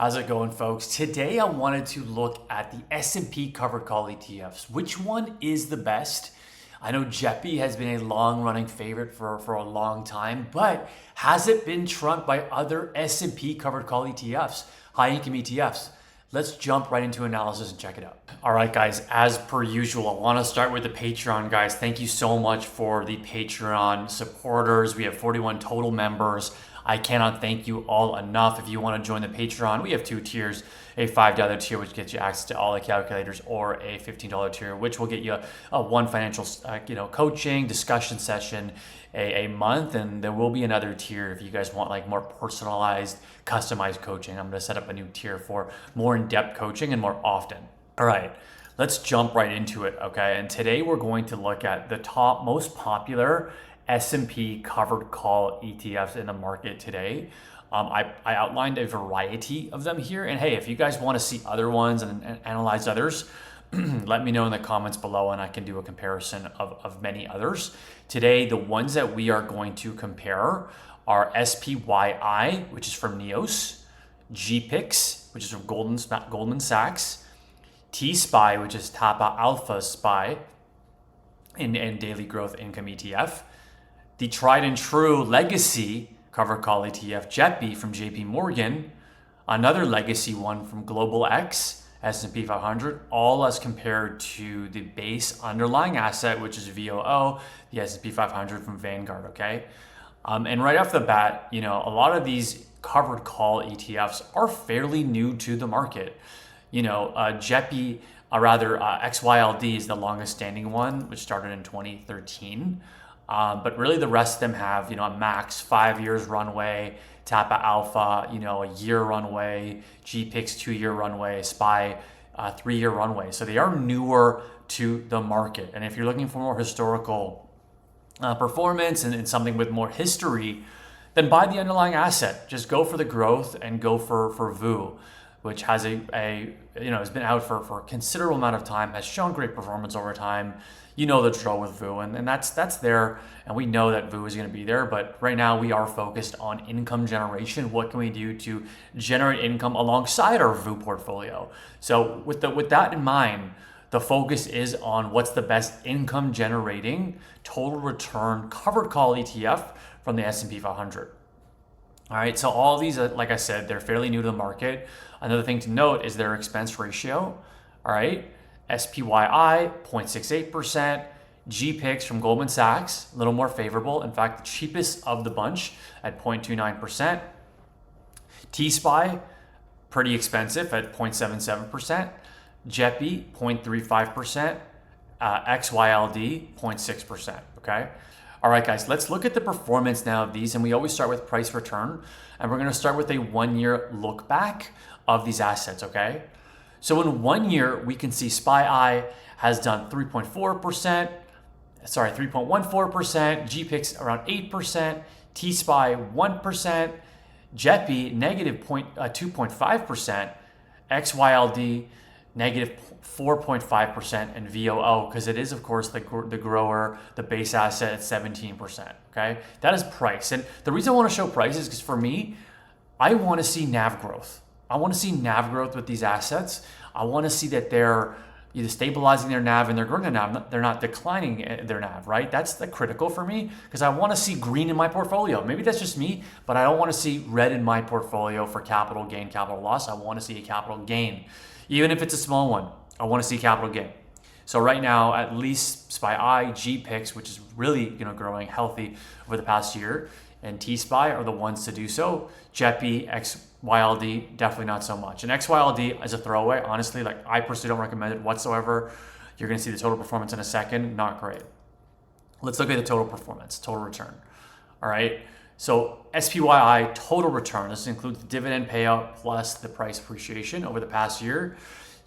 How's it going, folks? Today I wanted to look at the S&P covered call ETFs. Which one is the best? I know JEPI has been a long-running favorite for a long time, but has it been trumped by other S&P covered call ETFs, high-income ETFs? Let's jump right into analysis and check it out. All right, guys, as per usual, I want to start with the Patreon, guys. Thank you so much for the Patreon supporters. We have 41 total members. I cannot thank you all enough. If you want to join the Patreon, we have two tiers, a $5 tier, which gets you access to all the calculators, or a $15 tier, which will get you a one financial coaching discussion session a month. And there will be another tier if you guys want like more personalized, customized coaching. I'm going to set up a new tier for more in-depth coaching and more often. All right, let's jump right into it, okay? And today we're going to look at the top most popular S&P covered call ETFs in the market today. I outlined a variety of them here. And hey, if you guys want to see other ones and analyze others, let me know in the comments below and I can do a comparison of many others. Today, the ones that we are going to compare are SPYI, which is from NEOS, GPIX, which is from Goldman Sachs, SPYI, which is Tapa Alpha SPY, and Daily Growth Income ETF, the tried and true legacy covered call ETF JEPI from JP Morgan, another legacy one from Global X, S&P 500, all as compared to the base underlying asset, which is VOO, the S&P 500 from Vanguard, okay? And right off the bat, a lot of these covered call ETFs are fairly new to the market. JEPI, XYLD is the longest standing one, which started in 2013. But really the rest of them have, a max 5 years runway, Tapa Alpha, a year runway, GPIX 2-year runway, SPY 3-year runway. So they are newer to the market. And if you're looking for more historical performance and something with more history, then buy the underlying asset. Just go for the growth and go for VOO, which has has been out for a considerable amount of time, has shown great performance over time. You know the drill with VOO, and that's there, and we know that VOO is going to be there. But right now we are focused on income generation. What can we do to generate income alongside our VOO portfolio? So with that in mind, the focus is on what's the best income generating total return covered call ETF from the S&P 500. All right, so all of these, like I said, they're fairly new to the market. Another thing to note is their expense ratio. All right, SPYI 0.68%, GPIX from Goldman Sachs, a little more favorable. In fact, the cheapest of the bunch at 0.29%. SPYI, pretty expensive at 0.77%. JEPI 0.35%. XYLD 0.6%. Okay. All right, guys, let's look at the performance now of these. And we always start with price return. And we're going to start with a 1-year look back of these assets, okay? So in 1 year, we can see SPYI has done 3.14%, 3.14%, GPIX around 8%, SPYI 1%, JEPI negative 2.5%, XYLD negative 4.5%, and VOO, because it is, of course, the grower, the base asset at 17%, okay? That is price. And the reason I want to show price is because for me, I want to see NAV growth. I want to see NAV growth with these assets. I want to see that they're either stabilizing their NAV and they're growing their NAV, they're not declining their NAV, right? That's the critical for me because I want to see green in my portfolio. Maybe that's just me, but I don't want to see red in my portfolio for capital gain, capital loss. I want to see a capital gain. Even if it's a small one, I want to see capital gain. So right now, at least SPYI, GPIX, which is really growing healthy over the past year, and SPYI are the ones to do so. JEPI, XYLD, definitely not so much. And XYLD as a throwaway, honestly, I personally don't recommend it whatsoever. You're going to see the total performance in a second. Not great. Let's look at the total performance, total return. All right. So SPYI total return, this includes the dividend payout plus the price appreciation over the past year,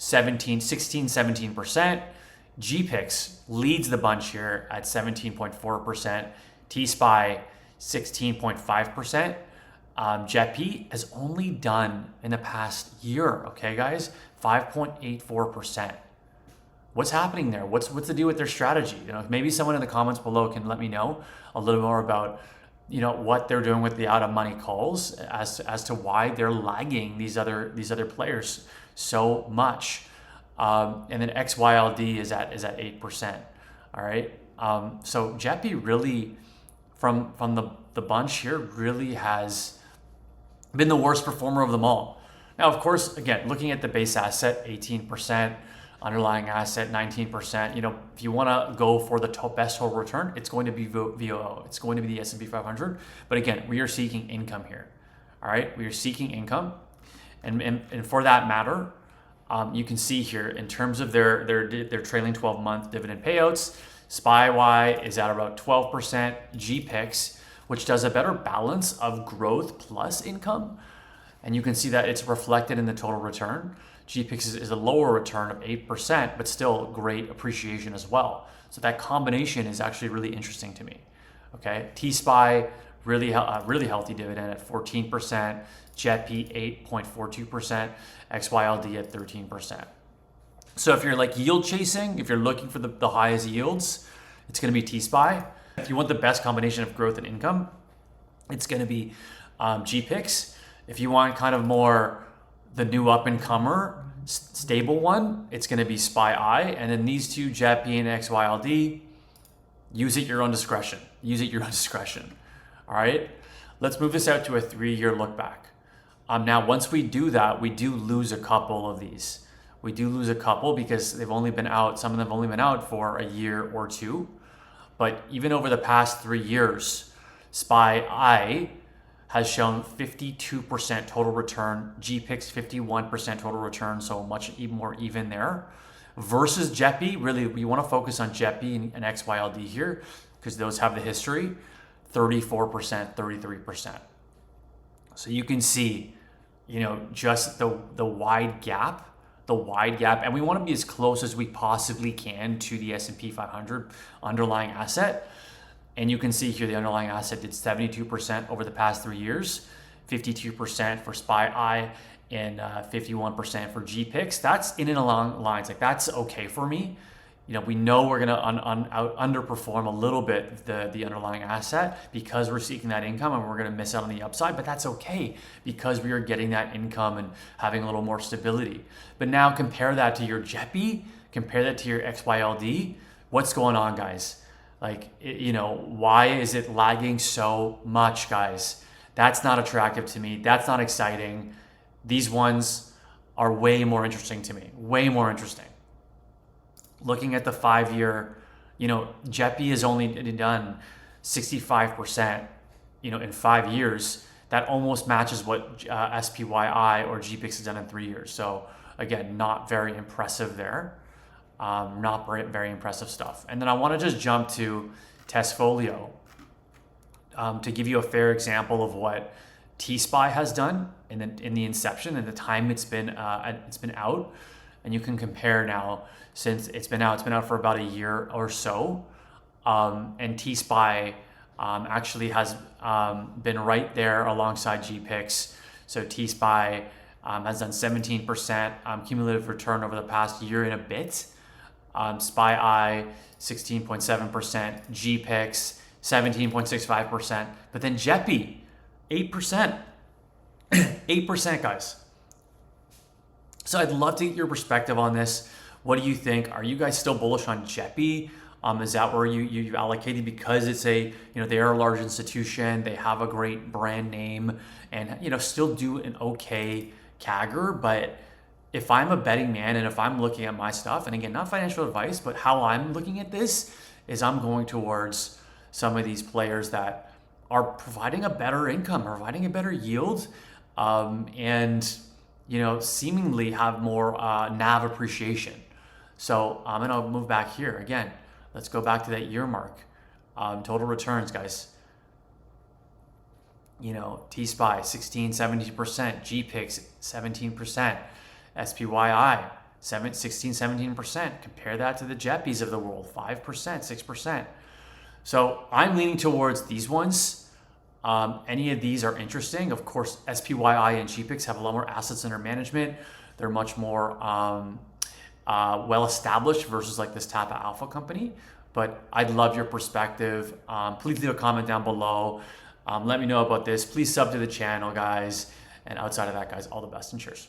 17%. GPIX leads the bunch here at 17.4%. SPYI 16.5%. JEPI has only done in the past year, okay, guys, 5.84%. What's happening there? What's the deal with their strategy? Maybe someone in the comments below can let me know a little more about what they're doing with the out of money calls as to why they're lagging these other players so much. And then XYLD is at 8%. All right. So JEPI really, from the bunch here, really has been the worst performer of them all. Now, of course, again, looking at the base asset, 18%, underlying asset, 19%. If you want to go for the best total return, it's going to be VOO. It's going to be the S&P 500. But again, we are seeking income here. All right, we are seeking income, and for that matter, you can see here in terms of their trailing 12-month dividend payouts, SPYI is at about 12%. JEPI, which does a better balance of growth plus income, and you can see that it's reflected in the total return. JEPI is a lower return of 8%, but still great appreciation as well. So that combination is actually really interesting to me. Okay, SPYI really healthy dividend at 14%, JEPI 8.42%, XYLD at 13%. So if you're like yield chasing, if you're looking for the highest yields, it's going to be SPYI. If you want the best combination of growth and income, it's going to be JEPI. If you want kind of more the new up-and-comer stable one, it's going to be SPYI. And then these two, JEPI and XYLD, use it at your own discretion. Use it at your own discretion. All right, let's move this out to a 3-year look back. Now, once we do that, we do lose a couple of these. We do lose a couple because they've only been out, some of them have only been out for a year or two. But even over the past 3 years, SPYI has shown 52% total return, JEPI 51% total return, so much even more even there. Versus JEPI, really, we want to focus on JEPI and XYLD here because those have the history, 34%, 33%. So you can see, just the wide gap, and we want to be as close as we possibly can to the S&P 500 underlying asset. And you can see here the underlying asset did 72% over the past 3 years, 52% for SPYI, and 51% for JEPI. That's in and along lines. Like, that's okay for me. We know we're going to underperform a little bit the underlying asset because we're seeking that income and we're going to miss out on the upside, but that's okay because we are getting that income and having a little more stability. But now compare that to your JEPI, compare that to your XYLD. What's going on, guys? Like, why is it lagging so much, guys? That's not attractive to me. That's not exciting. These ones are way more interesting to me, way more interesting. Looking at the 5-year, JEPI has only done 65%, in 5 years. That almost matches what SPYI or JEPI has done in 3 years. So again, not very impressive there. Not very impressive stuff. And then I want to just jump to Testfolio to give you a fair example of what SPYI has done in the inception and the time it's been out. And you can compare now since it's been out. It's been out for about a year or so. And SPYI actually has been right there alongside JEPI. So SPYI has done 17% cumulative return over the past year and a bit. SPYI 16.7%, JEPI 17.65%, but then JEPI 8%, 8%, guys. So I'd love to get your perspective on this. What do you think? Are you guys still bullish on JEPI? Is that where you allocated because it's they are a large institution, they have a great brand name, and still do an okay CAGR, but if I'm a betting man and if I'm looking at my stuff, and again, not financial advice, but how I'm looking at this is I'm going towards some of these players that are providing a better income, providing a better yield, and seemingly have more NAV appreciation. So I'm gonna move back here again. Let's go back to that year mark. Total returns, guys. SPYI 16, 17%, JEPI 17%. SPYI 16, 17%. Compare that to the JEPIs of the world, 5%, 6%. So I'm leaning towards these ones. Any of these are interesting. Of course, SPYI and JEPI have a lot more assets under management. They're much more well established versus like this Tapa Alpha company. But I'd love your perspective. Please leave a comment down below. Let me know about this. Please sub to the channel, guys. And outside of that, guys, all the best and cheers.